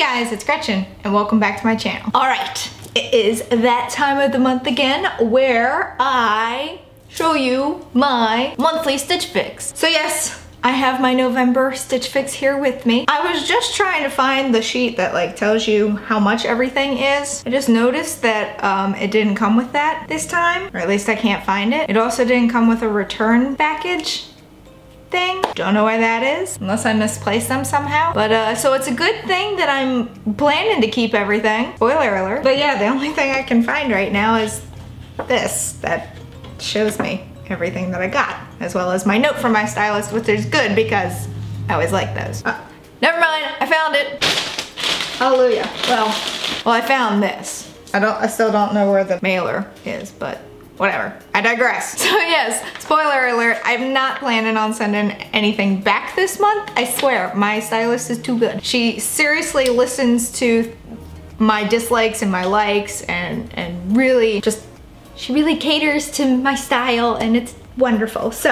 guys, it's Gretchen and welcome back to my channel. All right, it is that time of the month again where I show you my monthly Stitch Fix. So yes, I have my November Stitch Fix here with me. I was just trying to find the sheet that like tells you how much everything is. I just noticed that it didn't come with that this time, or at least I can't find it. It also didn't come with a return package thing. Don't know why that is, unless I misplaced them somehow. But so it's a good thing that I'm planning to keep everything. Spoiler alert. But yeah, the only thing I can find right now is this that shows me everything that I got, as well as my note from my stylist, which is good because I always like those. Never mind, I found it. Hallelujah. Well, I found this. I still don't know where the mailer is, but whatever, I digress. So yes, spoiler alert, I'm not planning on sending anything back this month. I swear, my stylist is too good. She seriously listens to my dislikes and my likes and really just, she really caters to my style and it's wonderful. So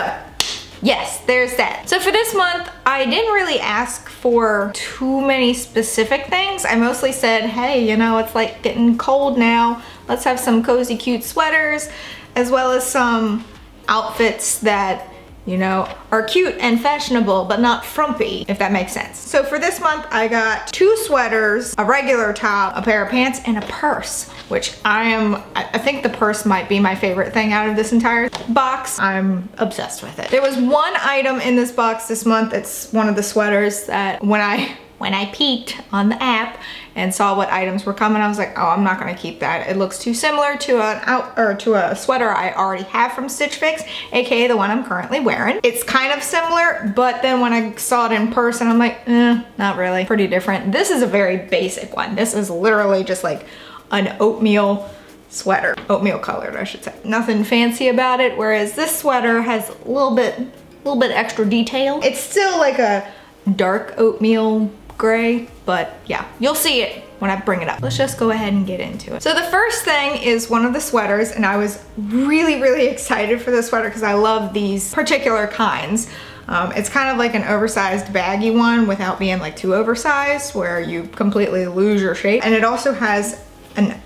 yes, there's that. So for this month, I didn't really ask for too many specific things. I mostly said, hey, you know, it's like getting cold now. Let's have some cozy, cute sweaters, as well as some outfits that, you know, are cute and fashionable, but not frumpy, if that makes sense. So for this month, I got 2 sweaters, a regular top, a pair of pants, and a purse, which I think the purse might be my favorite thing out of this entire box. I'm obsessed with it. There was one item in this box this month. It's one of the sweaters that when I peeked on the app and saw what items were coming, I was like, oh, I'm not gonna keep that. It looks too similar to a sweater I already have from Stitch Fix, aka the one I'm currently wearing. It's kind of similar, but then when I saw it in person, I'm like, not really, pretty different. This is a very basic one. This is literally just like an oatmeal sweater, oatmeal colored, I should say. Nothing fancy about it, whereas this sweater has a little bit extra detail. It's still like a dark oatmeal gray, but yeah, you'll see it when I bring it up. Let's just go ahead and get into it. So the first thing is one of the sweaters, and I was really excited for this sweater because I love these particular kinds. It's kind of like an oversized baggy one without being like too oversized where you completely lose your shape. And it also has an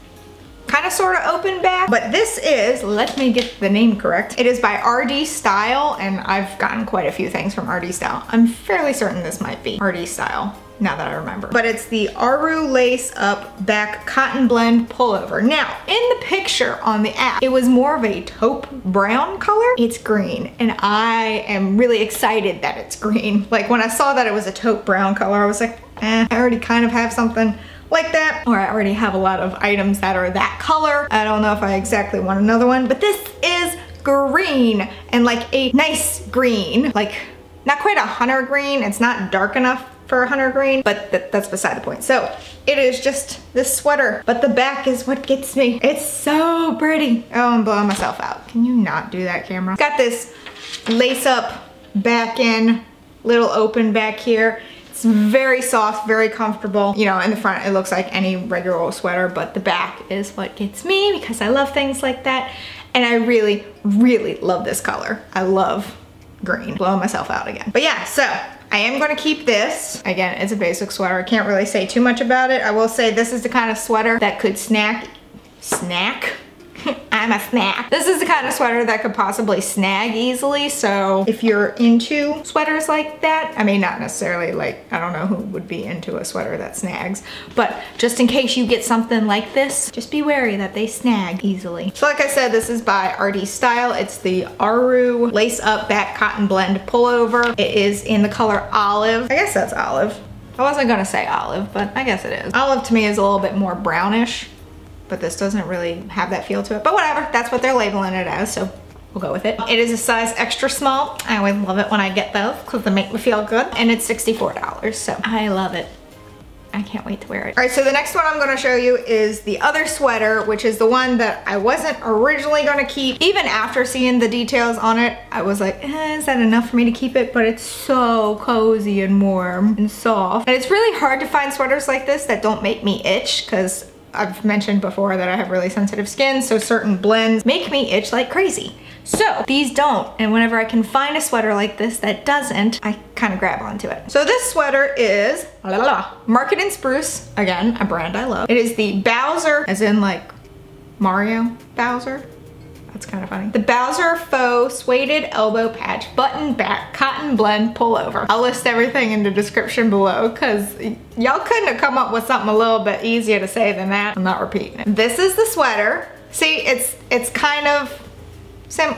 kind of sort of open back, but this is, let me get the name correct. It is by RD Style, and I've gotten quite a few things from RD Style. I'm fairly certain this might be RD Style, now that I remember. But it's the Aru Lace Up Back Cotton Blend Pullover. Now, in the picture on the app, it was more of a taupe brown color. It's green, and I am really excited that it's green. Like when I saw that it was a taupe brown color, I was like, I already kind of have something like that, or I already have a lot of items that are that color. I don't know if I exactly want another one, but this is green, and like a nice green, like not quite a hunter green. It's not dark enough for a hunter green, but that's beside the point. So it is just this sweater, but the back is what gets me. It's so pretty. Oh, I'm blowing myself out. Can you not do that, camera? Got this lace up back in, little open back here. It's very soft, very comfortable. You know, in the front, it looks like any regular old sweater, but the back is what gets me because I love things like that. And I really love this color. I love green. Blowing myself out again. But yeah, so I am gonna keep this. Again, it's a basic sweater. I can't really say too much about it. I will say this is the kind of sweater that could snack? I'm a snack. This is the kind of sweater that could possibly snag easily, so if you're into sweaters like that, I mean, not necessarily like, I don't know who would be into a sweater that snags, but just in case you get something like this, just be wary that they snag easily. So like I said, this is by RD Style. It's the Aru Lace Up Back Cotton Blend Pullover. It is in the color olive. I guess that's olive. I wasn't gonna say olive, but I guess it is. Olive to me is a little bit more brownish, but this doesn't really have that feel to it. But whatever, that's what they're labeling it as, so we'll go with it. It is a size extra small. I always love it when I get those because they make me feel good. And it's $64, so I love it. I can't wait to wear it. All right, so the next one I'm gonna show you is the other sweater, which is the one that I wasn't originally gonna keep. Even after seeing the details on it, I was like, is that enough for me to keep it? But it's so cozy and warm and soft. And it's really hard to find sweaters like this that don't make me itch, because I've mentioned before that I have really sensitive skin, so certain blends make me itch like crazy. So these don't, and whenever I can find a sweater like this that doesn't, I kind of grab onto it. So this sweater is Market in Spruce, again, a brand I love. It is the Bowser, as in like Mario Bowser. That's kind of funny. The Bowser Faux Sueded Elbow Patch Button Back Cotton Blend Pullover. I'll list everything in the description below because y'all couldn't have come up with something a little bit easier to say than that. I'm not repeating it. This is the sweater. See, it's kind of,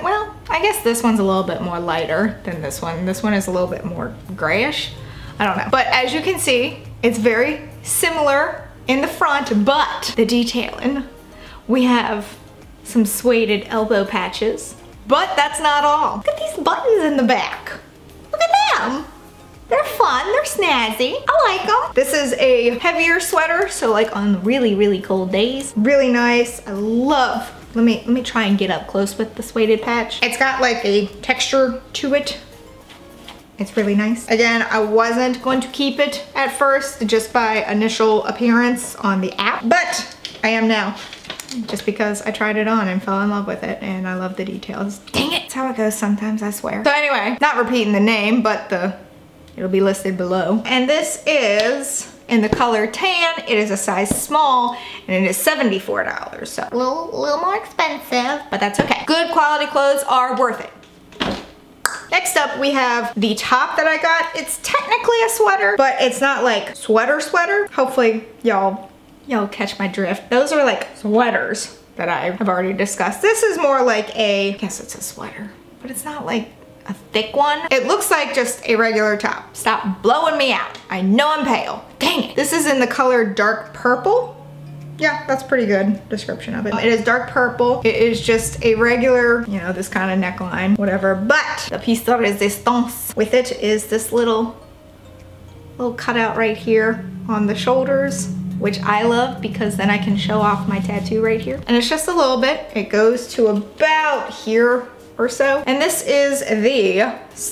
well, I guess this one's a little bit more lighter than this one. This one is a little bit more grayish. I don't know. But as you can see, it's very similar in the front, but the detailing, we have some sueded elbow patches, but that's not all. Look at these buttons in the back. Look at them. They're fun, they're snazzy. I like them. This is a heavier sweater, so like on really, really cold days. Really nice. I love, let me try and get up close with the sueded patch. It's got like a texture to it. It's really nice. Again, I wasn't going to keep it at first just by initial appearance on the app, but I am now. Just because I tried it on and fell in love with it and I love the details. Dang it, that's how it goes sometimes, I swear. So anyway, not repeating the name, but it'll be listed below. And this is in the color tan. It is a size small and it is $74. So a little more expensive, but that's okay. Good quality clothes are worth it. Next up, we have the top that I got. It's technically a sweater, but it's not like sweater. Hopefully y'all catch my drift. Those are like sweaters that I have already discussed. This is more like I guess it's a sweater, but it's not like a thick one. It looks like just a regular top. Stop blowing me out. I know I'm pale. Dang it. This is in the color dark purple. Yeah, that's pretty good description of it. It is dark purple. It is just a regular, you know, this kind of neckline, whatever. But the piece de resistance with it is this little cutout right here on the shoulders, which I love because then I can show off my tattoo right here. And it's just a little bit. It goes to about here or so. And this is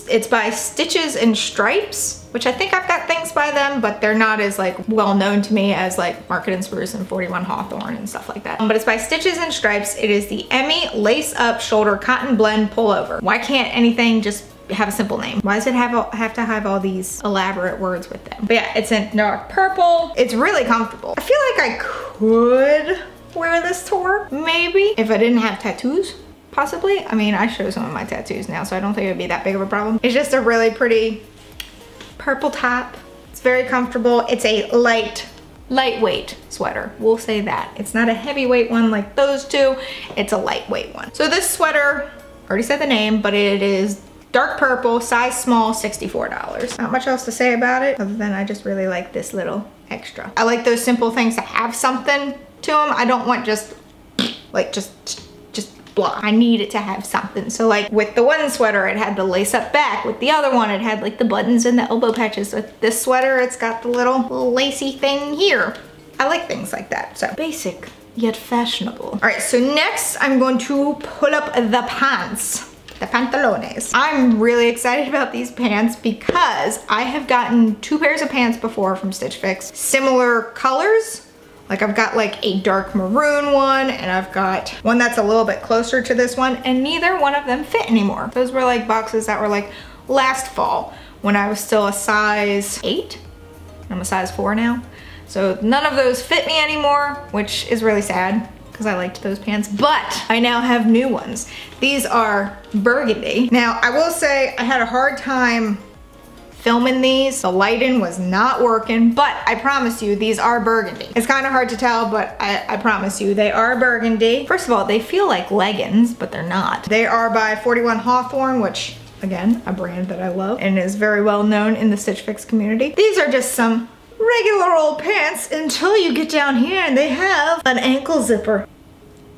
it's by Stitches and Stripes, which I think I've got things by them, but they're not as like well known to me as like Market in Spruce and 41 Hawthorn and stuff like that. But it's by Stitches and Stripes. It is the Emmie Lace Up Shoulder Cotton Blend Pullover. Why can't anything just have a simple name? Why does it have to have all these elaborate words with them? But yeah, it's in dark purple. It's really comfortable. I feel like I could wear this to work, maybe, if I didn't have tattoos, possibly. I mean, I show some of my tattoos now, so I don't think it would be that big of a problem. It's just a really pretty purple top. It's very comfortable. It's a lightweight sweater. We'll say that. It's not a heavyweight one like those two. It's a lightweight one. So this sweater, already said the name, but it is dark purple, size small, $64. Not much else to say about it other than I just really like this little extra. I like those simple things to have something to them. I don't want just blah. I need it to have something. So like with the one sweater, it had the lace up back. With the other one, it had like the buttons and the elbow patches. With this sweater, it's got the little lacy thing here. I like things like that. So basic yet fashionable. All right, so next I'm going to pull up the pants. The pantalones. I'm really excited about these pants because I have gotten 2 pairs of pants before from Stitch Fix. Similar colors. Like I've got like a dark maroon one and I've got one that's a little bit closer to this one, and neither one of them fit anymore. Those were like boxes that were like last fall when I was still a size 8. I'm a size 4 now. So none of those fit me anymore, which is really sad because I liked those pants, but I now have new ones. These are burgundy. Now, I will say I had a hard time filming these. The lighting was not working, but I promise you, these are burgundy. It's kind of hard to tell, but I promise you, they are burgundy. First of all, they feel like leggings, but they're not. They are by 41 Hawthorn, which, again, a brand that I love and is very well known in the Stitch Fix community. These are just some regular old pants until you get down here and they have an ankle zipper.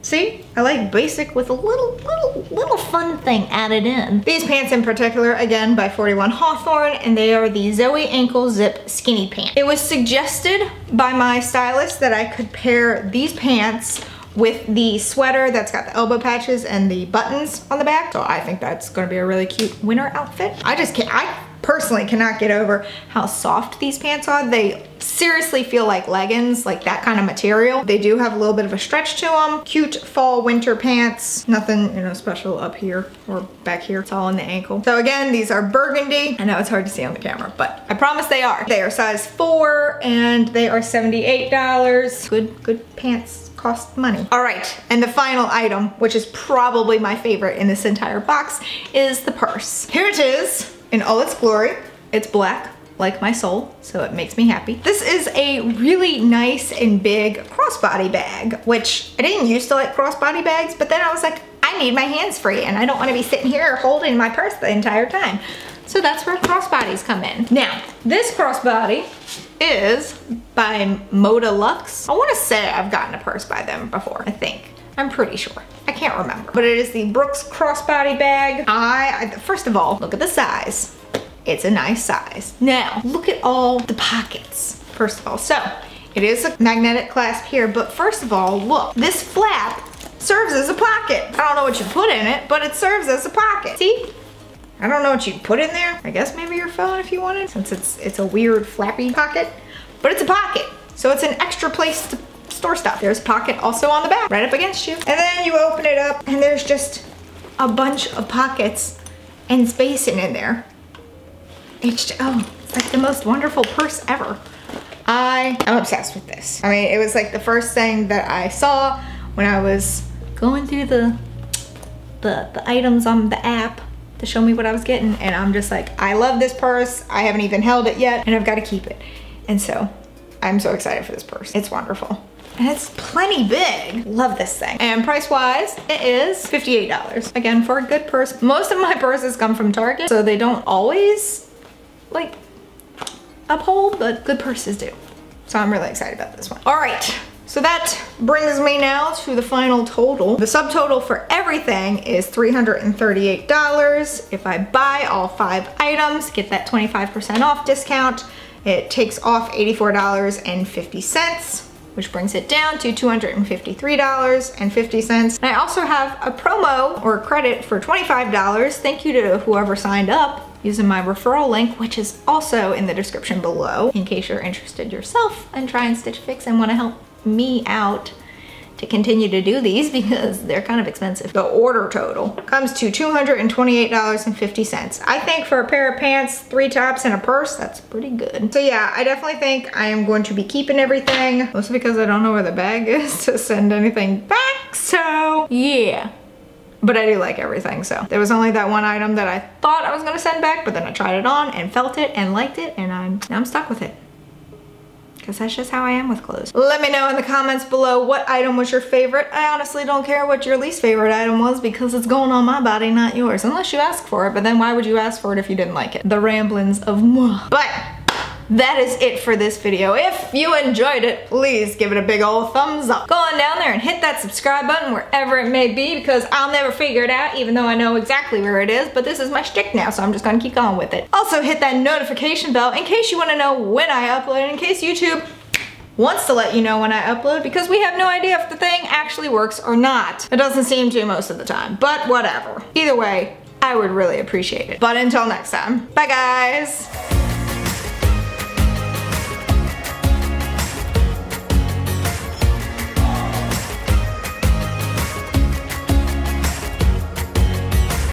See, I like basic with a little fun thing added in. These pants in particular, again, by 41 Hawthorn, and they are the Zoe ankle zip skinny pant. It was suggested by my stylist that I could pair these pants with the sweater that's got the elbow patches and the buttons on the back. So I think that's gonna be a really cute winter outfit. I just can't, personally cannot get over how soft these pants are. They seriously feel like leggings, like that kind of material. They do have a little bit of a stretch to them. Cute fall winter pants. Nothing, you know, special up here or back here. It's all in the ankle. So again, these are burgundy. I know it's hard to see on the camera, but I promise they are. They are size 4 and they are $78. Good pants. Cost money. All right, and the final item, which is probably my favorite in this entire box, is the purse. Here it is in all its glory. It's black, like my soul, so it makes me happy. This is a really nice and big crossbody bag, which I didn't used to like crossbody bags, but then I was like, I need my hands free and I don't want to be sitting here holding my purse the entire time. So that's where crossbodies come in. Now, this crossbody is by Moda Luxe. I want to say I've gotten a purse by them before, I think. I'm pretty sure. I can't remember. But it is the Brooks crossbody bag. First of all, look at the size. It's a nice size. Now, look at all the pockets, first of all. So, it is a magnetic clasp here, but first of all, look. This flap serves as a pocket. I don't know what you put in it, but it serves as a pocket. See? I don't know what you'd put in there. I guess maybe your phone if you wanted, since it's a weird flappy pocket, but it's a pocket. So it's an extra place to store stuff. There's a pocket also on the back, right up against you. And then you open it up and there's just a bunch of pockets and spacing in there. It's like the most wonderful purse ever. I'm obsessed with this. I mean, it was like the first thing that I saw when I was going through the items on the app to show me what I was getting, and I'm just like, I love this purse. I haven't even held it yet and I've got to keep it. And so I'm so excited for this purse. It's wonderful. And it's plenty big. Love this thing. And price wise, it is $58. Again, for a good purse. Most of my purses come from Target, so they don't always like uphold, but good purses do. So I'm really excited about this one. All right. So that brings me now to the final total. The subtotal for everything is $338. If I buy all 5 items, get that 25% off discount, it takes off $84.50, which brings it down to $253.50. And I also have a promo or a credit for $25. Thank you to whoever signed up using my referral link, which is also in the description below, in case you're interested yourself in trying Stitch Fix and want to help me out to continue to do these because they're kind of expensive. The order total comes to $228.50. I think for a pair of pants, 3 tops, and a purse, that's pretty good. So yeah, I definitely think I am going to be keeping everything, mostly because I don't know where the bag is to send anything back. So yeah, but I do like everything. So there was only that one item that I thought I was gonna send back, but then I tried it on and felt it and liked it, and now I'm stuck with it. Because that's just how I am with clothes. Let me know in the comments below what item was your favorite. I honestly don't care what your least favorite item was because it's going on my body, not yours. Unless you ask for it, but then why would you ask for it if you didn't like it? The ramblings of moi. But that is it for this video. If you enjoyed it, please give it a big old thumbs up. Go on down there and hit that subscribe button wherever it may be, because I'll never figure it out, even though I know exactly where it is, but this is my shtick now, so I'm just gonna keep going with it. Also hit that notification bell in case you wanna know when I upload, in case YouTube wants to let you know when I upload, because we have no idea if the thing actually works or not. It doesn't seem to most of the time, but whatever. Either way, I would really appreciate it. But until next time, bye guys.